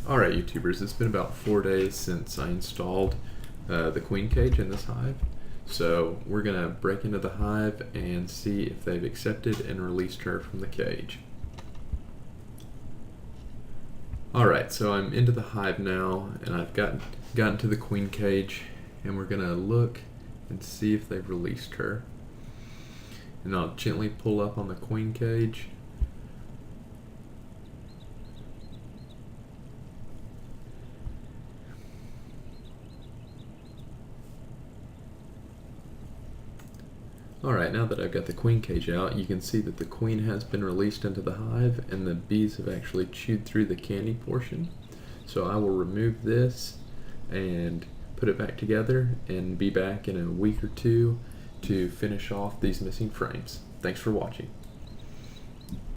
Alright YouTubers, it's been about 4 days since I installed the queen cage in this hive. So we're going to break into the hive and see if they've accepted and released her from the cage. Alright, so I'm into the hive now and I've gotten to the queen cage, and we're going to look and see if they've released her. And I'll gently pull up on the queen cage. Alright, now that I've got the queen cage out, you can see that the queen has been released into the hive and the bees have actually chewed through the candy portion. So I will remove this and put it back together and be back in a week or two to finish off these missing frames. Thanks for watching.